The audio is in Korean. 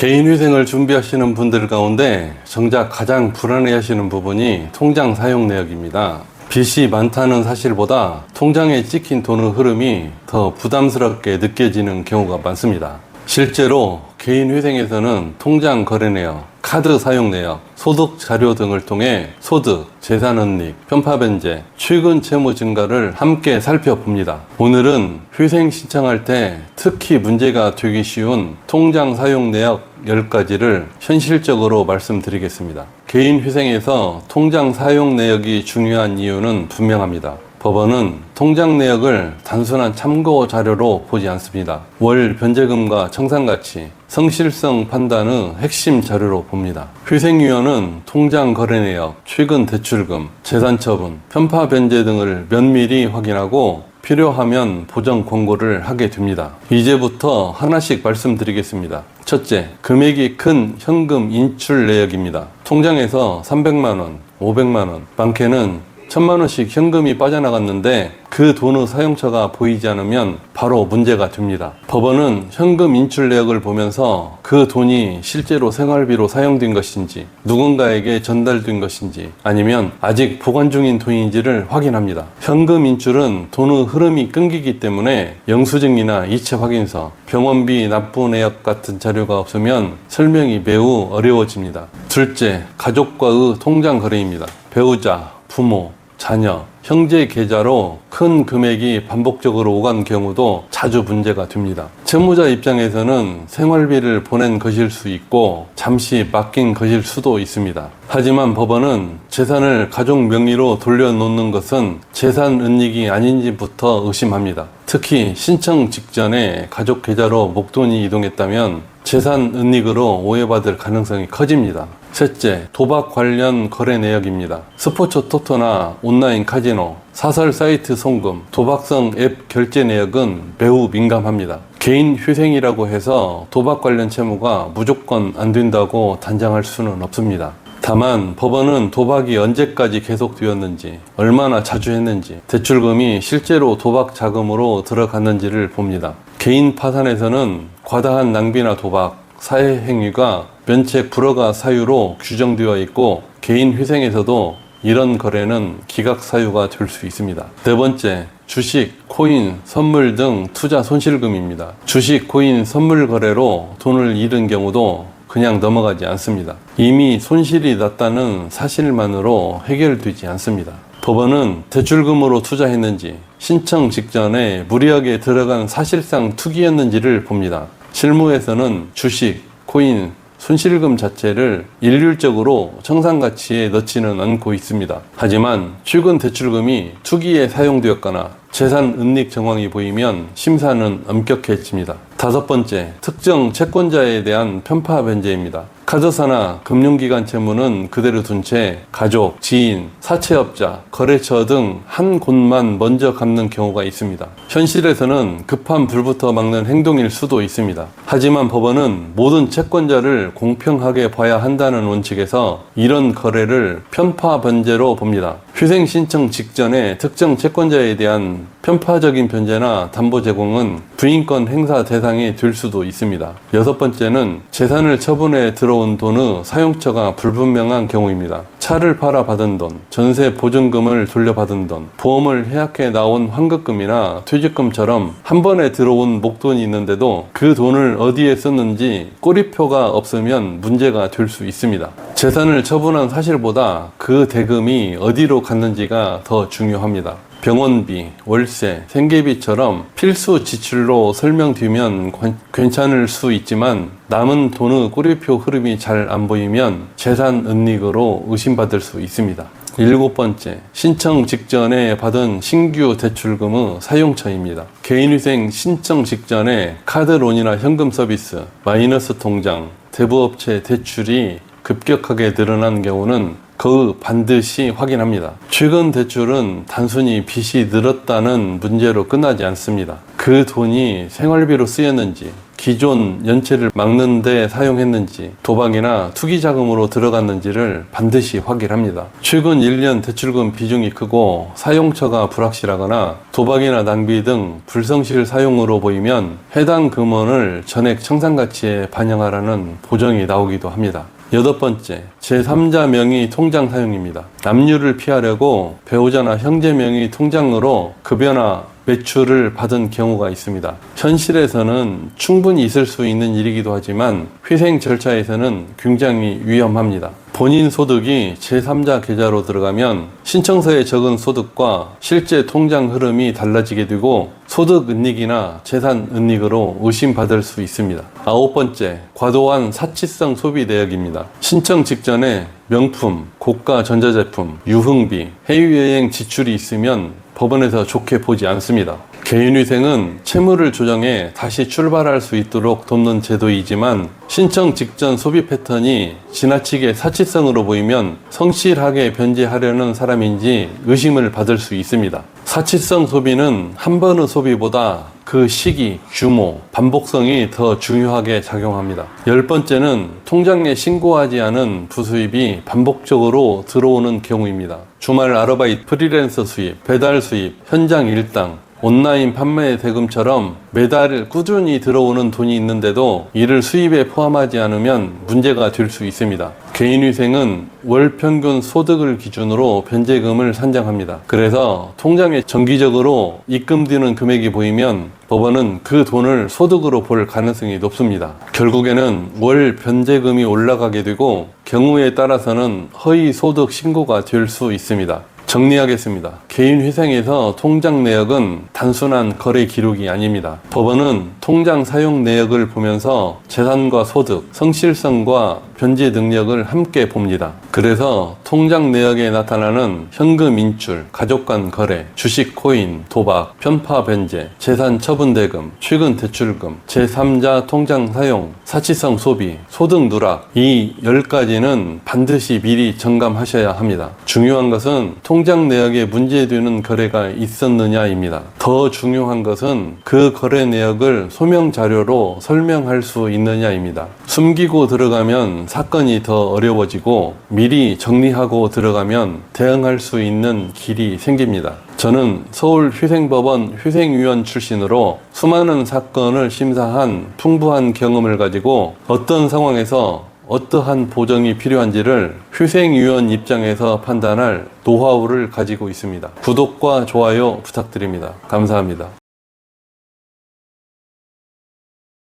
개인회생을 준비하시는 분들 가운데 정작 가장 불안해하시는 부분이 통장 사용 내역입니다. 빚이 많다는 사실보다 통장에 찍힌 돈의 흐름이 더 부담스럽게 느껴지는 경우가 많습니다. 실제로 개인회생에서는 통장 거래 내역, 카드 사용 내역, 소득 자료 등을 통해 소득, 재산 은닉, 편파 변제, 출금 채무 증가를 함께 살펴봅니다. 오늘은 회생 신청할 때 특히 문제가 되기 쉬운 통장 사용 내역 10가지를 현실적으로 말씀드리겠습니다. 개인회생에서 통장 사용 내역이 중요한 이유는 분명합니다. 법원은 통장 내역을 단순한 참고 자료로 보지 않습니다. 월 변제금과 청산가치, 성실성 판단의 핵심 자료로 봅니다. 회생위원은 통장 거래 내역, 최근 대출금, 재산 처분, 편파 변제 등을 면밀히 확인하고 필요하면 보정 권고를 하게 됩니다. 이제부터 하나씩 말씀드리겠습니다. 첫째, 금액이 큰 현금 인출 내역입니다. 통장에서 300만원, 500만원, 많게는 1000만원씩 현금이 빠져나갔는데 그 돈의 사용처가 보이지 않으면 바로 문제가 됩니다. 법원은 현금 인출 내역을 보면서 그 돈이 실제로 생활비로 사용된 것인지, 누군가에게 전달된 것인지, 아니면 아직 보관 중인 돈인지를 확인합니다. 현금 인출은 돈의 흐름이 끊기기 때문에 영수증이나 이체 확인서, 병원비 납부 내역 같은 자료가 없으면 설명이 매우 어려워집니다. 둘째, 가족과의 통장 거래입니다. 배우자, 부모, 자녀, 형제 계좌로 큰 금액이 반복적으로 오간 경우도 자주 문제가 됩니다. 채무자 입장에서는 생활비를 보낸 것일 수 있고 잠시 맡긴 것일 수도 있습니다. 하지만 법원은 재산을 가족 명의로 돌려놓는 것은 재산 은닉이 아닌지부터 의심합니다. 특히 신청 직전에 가족 계좌로 목돈이 이동했다면 재산 은닉으로 오해받을 가능성이 커집니다. 셋째, 도박 관련 거래 내역입니다. 스포츠 토토나 온라인 카지노, 사설 사이트 송금, 도박성 앱 결제 내역은 매우 민감합니다. 개인 회생이라고 해서 도박 관련 채무가 무조건 안 된다고 단정할 수는 없습니다. 다만 법원은 도박이 언제까지 계속되었는지, 얼마나 자주 했는지, 대출금이 실제로 도박 자금으로 들어갔는지를 봅니다. 개인 파산에서는 과다한 낭비나 도박, 사회 행위가 면책 불허가 사유로 규정되어 있고 개인 회생에서도 이런 거래는 기각 사유가 될 수 있습니다. 네 번째, 주식, 코인, 선물 등 투자 손실금입니다. 주식, 코인, 선물 거래로 돈을 잃은 경우도 그냥 넘어가지 않습니다. 이미 손실이 났다는 사실만으로 해결되지 않습니다. 법원은 대출금으로 투자했는지, 신청 직전에 무리하게 들어간 사실상 투기였는지를 봅니다. 실무에서는 주식, 코인, 손실금 자체를 일률적으로 청산가치에 넣지는 않고 있습니다. 하지만 최근 대출금이 투기에 사용되었거나 재산 은닉 정황이 보이면 심사는 엄격해집니다. 다섯 번째, 특정 채권자에 대한 편파 변제입니다. 카드사나 금융기관 채무는 그대로 둔 채 가족, 지인, 사채업자, 거래처 등 한 곳만 먼저 갚는 경우가 있습니다. 현실에서는 급한 불부터 막는 행동일 수도 있습니다. 하지만 법원은 모든 채권자를 공평하게 봐야 한다는 원칙에서 이런 거래를 편파 변제로 봅니다. 회생 신청 직전에 특정 채권자에 대한 편파적인 변제나 담보 제공은 부인권 행사 대상이 될 수도 있습니다. 여섯 번째는 재산을 처분해 들어온 돈의 사용처가 불분명한 경우입니다. 차를 팔아 받은 돈, 전세 보증금을 돌려받은 돈, 보험을 해약해 나온 환급금이나 퇴직금처럼 한 번에 들어온 목돈이 있는데도 그 돈을 어디에 썼는지 꼬리표가 없으면 문제가 될 수 있습니다. 재산을 처분한 사실보다 그 대금이 어디로 갔는지가 더 중요합니다. 병원비, 월세, 생계비처럼 필수 지출로 설명되면 괜찮을 수 있지만 남은 돈의 꼬리표 흐름이 잘 안 보이면 재산 은닉으로 의심받을 수 있습니다. 일곱 번째, 신청 직전에 받은 신규 대출금의 사용처입니다. 개인회생 신청 직전에 카드론이나 현금 서비스, 마이너스 통장, 대부업체 대출이 급격하게 늘어난 경우는 거의 반드시 확인합니다. 최근 대출은 단순히 빚이 늘었다는 문제로 끝나지 않습니다. 그 돈이 생활비로 쓰였는지, 기존 연체를 막는 데 사용했는지 도박이나 투기 자금으로 들어갔는지를 반드시 확인합니다. 최근 1년 대출금 비중이 크고 사용처가 불확실하거나 도박이나 낭비 등 불성실 사용으로 보이면 해당 금원을 전액 청산가치에 반영하라는 보정이 나오기도 합니다. 8번째, 제3자 명의 통장 사용입니다. 남류를 피하려고 배우자나 형제 명의 통장으로 급여나 매출을 받은 경우가 있습니다. 현실에서는 충분히 있을 수 있는 일이기도 하지만 회생 절차에서는 굉장히 위험합니다. 본인 소득이 제3자 계좌로 들어가면 신청서에 적은 소득과 실제 통장 흐름이 달라지게 되고 소득 은닉이나 재산 은닉으로 의심받을 수 있습니다. 9번째, 과도한 사치성 소비 내역입니다. 신청 직전에 명품, 고가 전자제품, 유흥비, 해외여행 지출이 있으면 법원에서 좋게 보지 않습니다. 개인위생은 채무를 조정해 다시 출발할 수 있도록 돕는 제도이지만 신청 직전 소비 패턴이 지나치게 사치성으로 보이면 성실하게 변제하려는 사람인지 의심을 받을 수 있습니다. 사치성 소비는 한 번의 소비보다 그 시기, 규모, 반복성이 더 중요하게 작용합니다. 10번째는 통장에 신고하지 않은 부수입이 반복적으로 들어오는 경우입니다. 주말 아르바이트, 프리랜서 수입, 배달 수입, 현장 일당, 온라인 판매 대금처럼 매달 꾸준히 들어오는 돈이 있는데도 이를 수입에 포함하지 않으면 문제가 될 수 있습니다. 개인위생은 월 평균 소득을 기준으로 변제금을 산정합니다. 그래서 통장에 정기적으로 입금되는 금액이 보이면 법원은 그 돈을 소득으로 볼 가능성이 높습니다. 결국에는 월 변제금이 올라가게 되고 경우에 따라서는 허위 소득 신고가 될 수 있습니다. 정리하겠습니다. 개인회생에서 통장 내역은 단순한 거래 기록이 아닙니다. 법원은 통장 사용 내역을 보면서 재산과 소득, 성실성과 변제 능력을 함께 봅니다. 그래서 통장 내역에 나타나는 현금 인출, 가족 간 거래, 주식 코인, 도박, 편파 변제, 재산 처분 대금, 최근 대출금, 제3자 통장 사용, 사치성 소비, 소득 누락, 이 10가지는 반드시 미리 점검하셔야 합니다. 중요한 것은 통장 내역에 문제되는 거래가 있었느냐입니다. 더 중요한 것은 그 거래 내역을 소명 자료로 설명할 수 있느냐입니다. 숨기고 들어가면 사건이 더 어려워지고 미리 정리하고 들어가면 대응할 수 있는 길이 생깁니다. 저는 서울회생법원 회생위원 출신으로 수많은 사건을 심사한 풍부한 경험을 가지고 어떤 상황에서 어떠한 보정이 필요한지를 회생위원 입장에서 판단할 노하우를 가지고 있습니다. 구독과 좋아요 부탁드립니다. 감사합니다.